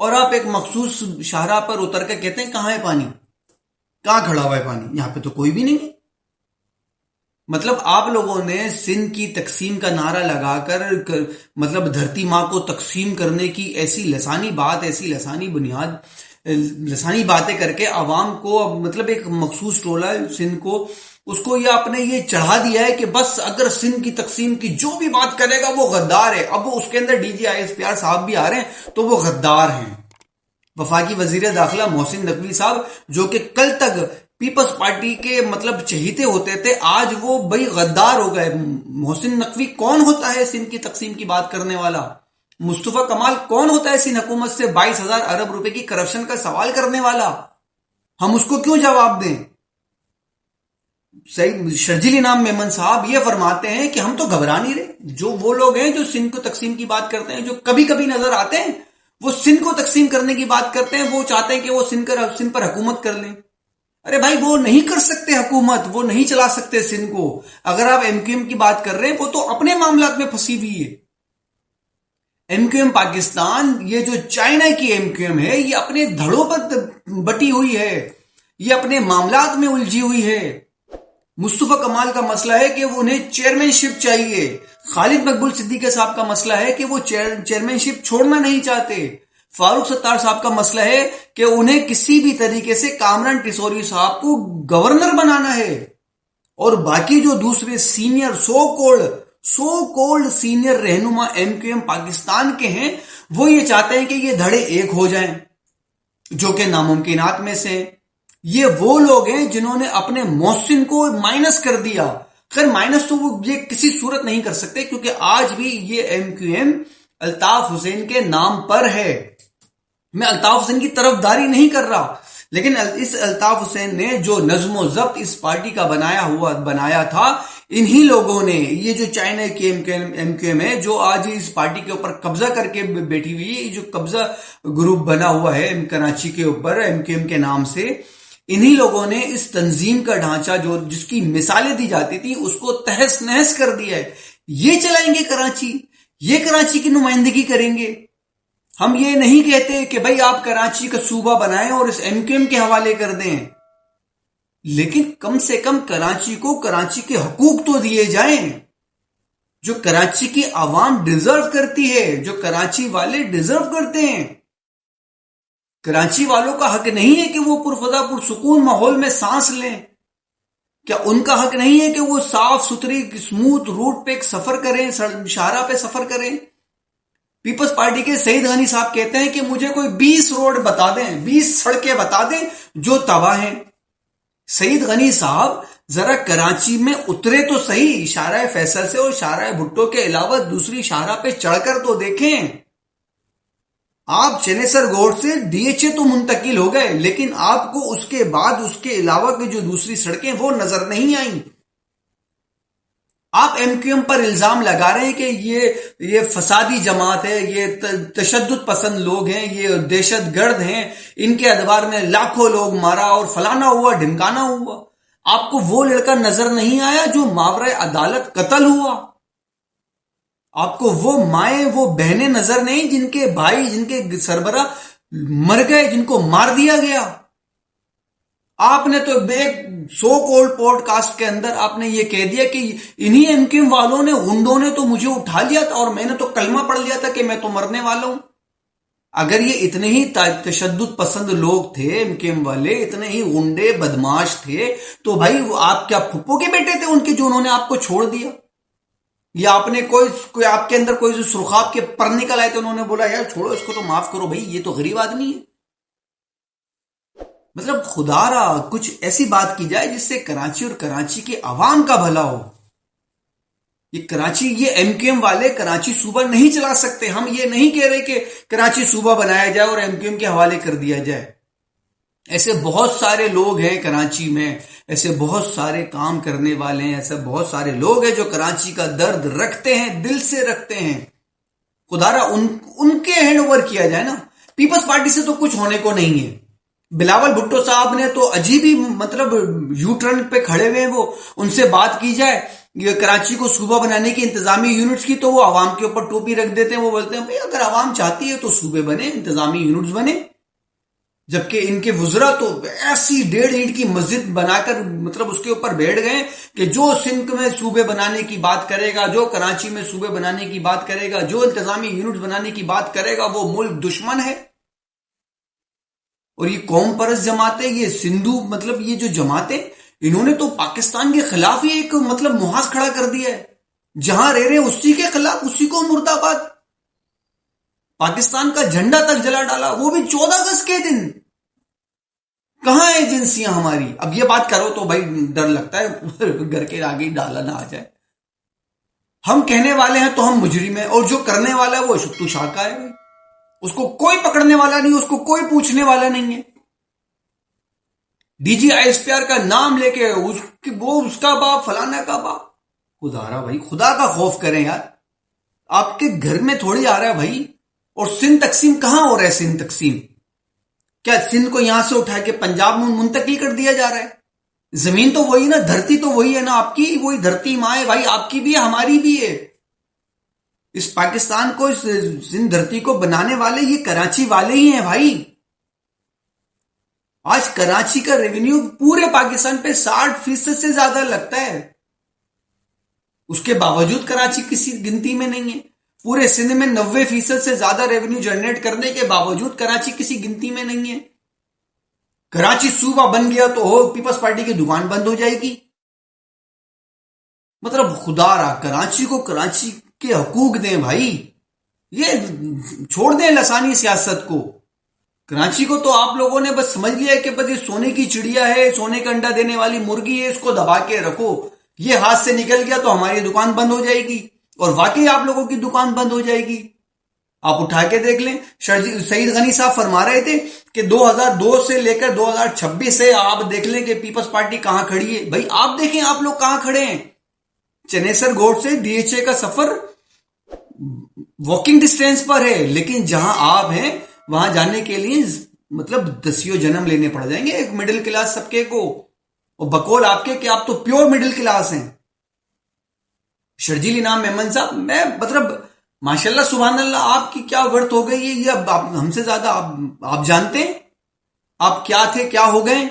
اور آپ ایک مخصوص شاہراہ پر اتر کے کہتے ہیں کہاں ہے پانی، کہاں کھڑا ہوا ہے پانی، یہاں پہ تو کوئی بھی نہیں ہے۔ مطلب آپ لوگوں نے سندھ کی تقسیم کا نعرہ لگا کر مطلب دھرتی ماں کو تقسیم کرنے کی ایسی لسانی بات، ایسی لسانی بنیاد، لسانی باتیں کر کے عوام کو مطلب ایک مخصوص ٹولہ سندھ کو اس کو یہ آپ نے یہ چڑھا دیا ہے کہ بس اگر سندھ کی تقسیم کی جو بھی بات کرے گا وہ غدار ہے۔ اب وہ اس کے اندر D G I S P R صاحب بھی آ رہے ہیں تو وہ غدار ہیں۔ وفاقی وزیر داخلہ محسن نقوی صاحب جو کہ کل تک پیپلز پارٹی کے مطلب چہیتے ہوتے تھے، آج وہ بڑی غدار ہو گئے۔ محسن نقوی کون ہوتا ہے سندھ کی تقسیم کی بات کرنے والا؟ مصطفیٰ کمال کون ہوتا ہے سندھ حکومت سے 22,000 ارب روپے کی کرپشن کا سوال کرنے والا؟ ہم اس کو کیوں جواب دیں؟ شرجیل انعام میمن صاحب یہ فرماتے ہیں کہ ہم تو گھبرا نہیں رہے۔ جو وہ لوگ ہیں جو سندھ کو تقسیم کی بات کرتے ہیں، جو کبھی کبھی نظر آتے ہیں، وہ سندھ کو تقسیم کرنے کی بات کرتے ہیں، وہ چاہتے ہیں کہ وہ سندھ پر حکومت کر لیں۔ ارے بھائی وہ نہیں کر سکتے حکومت، وہ نہیں چلا سکتے سندھ کو۔ اگر آپ ایم کیو ایم کی بات کر رہے ہیں، وہ تو اپنے معاملات میں پھنسی ہوئی ہے۔ ایم کیو ایم پاکستان، یہ جو چائنا کی ایم کیو ایم ہے، یہ اپنے دھڑوں پر بٹی ہوئی ہے، یہ اپنے معاملات میں الجھی ہوئی ہے۔ مصطفیٰ کمال کا مسئلہ ہے کہ انہیں چیئرمین شپ چاہیے۔ خالد مقبول صدیقی صاحب کا مسئلہ ہے کہ وہ چیئرمین شپ چھوڑنا نہیں چاہتے۔ فاروق ستار صاحب کا مسئلہ ہے کہ انہیں کسی بھی طریقے سے کامران ٹیسوری صاحب کو گورنر بنانا ہے۔ اور باقی جو دوسرے سینئر سو کولڈ سینئر رہنما ایم کیو ایم پاکستان کے ہیں، وہ یہ چاہتے ہیں کہ یہ دھڑے ایک ہو جائیں، جو کہ ناممکنات میں سے ہیں۔ یہ وہ لوگ ہیں جنہوں نے اپنے محسن کو مائنس کر دیا۔ خیر مائنس تو وہ یہ کسی صورت نہیں کر سکتے، کیونکہ آج بھی یہ M Q M Altaf Hussain کے نام پر ہے۔ میں الطاف حسین کی طرفداری نہیں کر رہا، لیکن اس الطاف حسین نے جو نظم و ضبط اس پارٹی کا بنایا تھا، انہی لوگوں نے، یہ جو چائنا کی ایم کیو ایم ہے جو آج اس پارٹی کے اوپر قبضہ کر کے بیٹھی ہوئی ہے، جو قبضہ گروپ بنا ہوا ہے کراچی کے اوپر ایم کیو ایم کے نام سے، انہی لوگوں نے اس تنظیم کا ڈھانچہ جس کی مثالیں دی جاتی تھی اس کو تہس نہس کر دیا ہے۔ یہ چلائیں گے کراچی، یہ کراچی کی نمائندگی کریں گے۔ ہم یہ نہیں کہتے کہ بھائی آپ کراچی کا صوبہ بنائیں اور اس ایم کیو ایم کے حوالے کر دیں، لیکن کم سے کم کراچی کو کراچی کے حقوق تو دیے جائیں جو کراچی کی عوام ڈیزرو کرتی ہے، جو کراچی والے ڈیزرو کرتے ہیں۔ کراچی والوں کا حق نہیں ہے کہ وہ پرفضا پرسکون ماحول میں سانس لیں؟ کیا ان کا حق نہیں ہے کہ وہ صاف ستھری اسموتھ روٹ پہ ایک سفر کریں، شاہراہ پہ سفر کریں؟ پیپلز پارٹی کے سعید غنی صاحب کہتے ہیں کہ مجھے کوئی 20 روڈ بتا دیں، 20 سڑکیں بتا دیں جو تباہ ہیں۔ سعید غنی صاحب ذرا کراچی میں اترے تو صحیح، شاہراہ فیصل سے اور شاہراہ بھٹو کے علاوہ دوسری شاہراہ پہ چڑھ کر تو دیکھیں۔ آپ چنیسر گوڑ سے ڈی ایچ اے تو منتقل ہو گئے، لیکن آپ کو اس کے بعد اس کے علاوہ کی جو دوسری سڑکیں وہ نظر نہیں آئیں۔ آپ ایم کیو ایم پر الزام لگا رہے ہیں کہ یہ فسادی جماعت ہے، یہ تشدد پسند لوگ ہیں، یہ دہشت گرد ہیں، ان کے ادوار میں لاکھوں لوگ مارا اور فلانا ہوا ڈھمکانا ہوا۔ آپ کو وہ لڑکا نظر نہیں آیا جو ماورائے عدالت قتل ہوا؟ آپ کو وہ مائیں وہ بہنیں نظر نہیں جن کے بھائی جن کے سربراہ مر گئے، جن کو مار دیا گیا؟ آپ نے تو ایک سو کولڈ پوڈ کاسٹ کے اندر آپ نے یہ کہہ دیا کہ انہی ایم کیو ایم والوں نے، غنڈوں نے تو مجھے اٹھا لیا تھا اور میں نے تو کلمہ پڑھ لیا تھا کہ میں تو مرنے والا ہوں۔ اگر یہ اتنے ہی تشدد پسند لوگ تھے ایم کیو ایم والے، اتنے ہی غنڈے بدماش تھے، تو بھائی آپ کیا پھپھو کے بیٹے تھے ان کے جو انہوں نے آپ کو چھوڑ دیا؟ یا آپ نے کوئی آپ کے اندر کوئی سرخاب کے پر نکل آئے تو انہوں نے بولا یار چھوڑو اس کو تو معاف کرو بھائی، یہ تو غریب آدمی ہے؟ مطلب خدا را کچھ ایسی بات کی جائے جس سے کراچی اور کراچی کے عوام کا بھلا ہو۔ یہ ایم کیو ایم والے کراچی صوبہ نہیں چلا سکتے۔ ہم یہ نہیں کہہ رہے کہ کراچی صوبہ بنایا جائے اور ایم کیو ایم کے حوالے کر دیا جائے۔ ایسے بہت سارے لوگ ہیں کراچی میں، ایسے بہت سارے کام کرنے والے ہیں، ایسے بہت سارے لوگ ہیں جو کراچی کا درد رکھتے ہیں، دل سے رکھتے ہیں۔ خدا را ان کے ہینڈ اوور کیا جائے نا۔ پیپلز پارٹی سے تو کچھ ہونے کو نہیں ہے۔ بلاول بھٹو صاحب نے تو عجیب ہی مطلب یو ٹرن پہ کھڑے ہوئے ہیں، وہ ان سے بات کی جائے یہ کراچی کو صوبہ بنانے کی انتظامی یونٹس کی، تو وہ عوام کے اوپر ٹوپی رکھ دیتے ہیں. وہ بولتے ہیں بھئی اگر عوام چاہتی ہے تو صوبے بنے، انتظامی یونٹس بنے. جبکہ ان کے وزراء تو ایسی 1.5 اینٹ کی مسجد بنا کر مطلب اس کے اوپر بیٹھ گئے کہ جو سندھ میں صوبے بنانے کی بات کرے گا، جو کراچی میں صوبے بنانے کی بات کرے گا، جو انتظامی یونٹس بنانے کی بات کرے گا، وہ ملک دشمن ہے. اور یہ قوم پرست جماعتیں، یہ سندھو مطلب یہ جو جماعتیں، انہوں نے تو پاکستان کے خلاف ہی ایک مطلب محاذ کھڑا کر دیا ہے. جہاں رہ رہے اسی کے خلاف، اسی کو مرد آباد. پاکستان کا جھنڈا تک جلا ڈالا، وہ بھی 14 اگست کے دن. کہاں ہے ایجنسیاں ہماری؟ اب یہ بات کرو تو بھائی ڈر لگتا ہے گھر کے آگے ڈالا نہ آ جائے. ہم کہنے والے ہیں تو ہم مجرم ہیں، اور جو کرنے والا ہے وہ شتو شاکا ہے. اس کو کوئی پکڑنے والا نہیں، اس کو کوئی پوچھنے والا نہیں ہے. D G I S P R کا نام لے کے وہ اس کا باپ، فلانا کا باپ. خدا رہا بھائی، خدا کا خوف کریں یار. آپ کے گھر میں تھوڑی آ رہا ہے بھائی. اور سندھ تقسیم کہاں ہو رہا ہے؟ سندھ تقسیم کیا سندھ کو یہاں سے اٹھا کے پنجاب میں منتقل کر دیا جا رہا ہے؟ زمین تو وہی نا، دھرتی تو وہی ہے نا آپ کی. وہی دھرتی ماں ہے بھائی، آپ کی بھی ہے، ہماری بھی ہے. اس پاکستان کو، اس سندھ دھرتی کو بنانے والے یہ کراچی والے ہی ہیں بھائی. آج کراچی کا ریونیو پورے پاکستان پہ 60% سے زیادہ لگتا ہے. اس کے باوجود کراچی کسی گنتی میں نہیں ہے. پورے سندھ میں 90% سے زیادہ ریونیو جنریٹ کرنے کے باوجود کراچی کسی گنتی میں نہیں ہے. کراچی صوبہ بن گیا تو پیپلز پارٹی کی دکان بند ہو جائے گی. مطلب خدا را، کراچی کو کراچی کے حقوق دیں بھائی. یہ چھوڑ دیں لسانی سیاست کو. کراچی کو تو آپ لوگوں نے بس سمجھ لیا ہے کہ بس یہ سونے کی چڑیا ہے، سونے کا انڈا دینے والی مرغی ہے، اس کو دبا کے رکھو. یہ ہاتھ سے نکل گیا تو ہماری دکان بند ہو جائے گی. اور واقعی آپ لوگوں کی دکان بند ہو جائے گی. آپ اٹھا کے دیکھ لیں، سعید غنی صاحب فرما رہے تھے کہ 2002 سے لے کر 2026 سے آپ دیکھ لیں کہ پیپلز پارٹی کہاں کھڑی ہے. بھائی آپ دیکھیں آپ لوگ کہاں کھڑے ہیں. چنیسر گوٹ سے ڈی ایچ اے کا سفر واکنگ ڈسٹینس پر ہے، لیکن جہاں آپ ہیں وہاں جانے کے لیے مطلب 10 جنم لینے پڑ جائیں گے ایک مڈل کلاس طبقے کو. اور بقول آپ کے کہ آپ تو پیور مڈل کلاس ہیں. شرجیل انعام میمن صاحب، میں مطلب ماشاءاللہ سبحان اللہ، آپ کی کیا ورت ہو گئی ہے، یہ اب ہم سے زیادہ آپ جانتے ہیں آپ کیا تھے، کیا ہو گئے.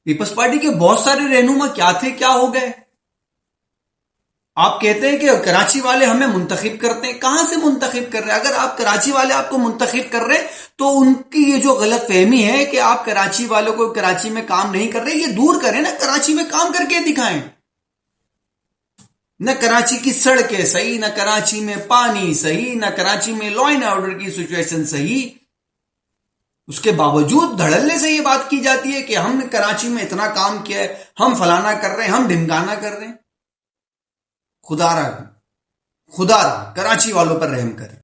پیپلز پارٹی کے بہت سارے رہنما کیا تھے، کیا ہو گئے. آپ کہتے ہیں کہ کراچی والے ہمیں منتخب کرتے ہیں. کہاں سے منتخب کر رہے ہیں؟ اگر آپ کراچی والے آپ کو منتخب کر رہے تو ان کی یہ جو غلط فہمی ہے کہ آپ کراچی والوں کو کراچی میں کام نہیں کر رہے، یہ دور کریں نا. کراچی میں کام کر کے دکھائیں. نہ کراچی کی سڑکیں صحیح، نہ کراچی میں پانی صحیح، نہ کراچی میں لا اینڈ آرڈر کی سچویشن صحیح. اس کے باوجود دھڑلے سے یہ بات کی جاتی ہے کہ ہم نے کراچی میں اتنا کام کیا ہے، ہم فلانا کر رہے ہیں، ہم ڈھمکانا کر رہے ہیں. خدا را کراچی والوں پر رحم کرے.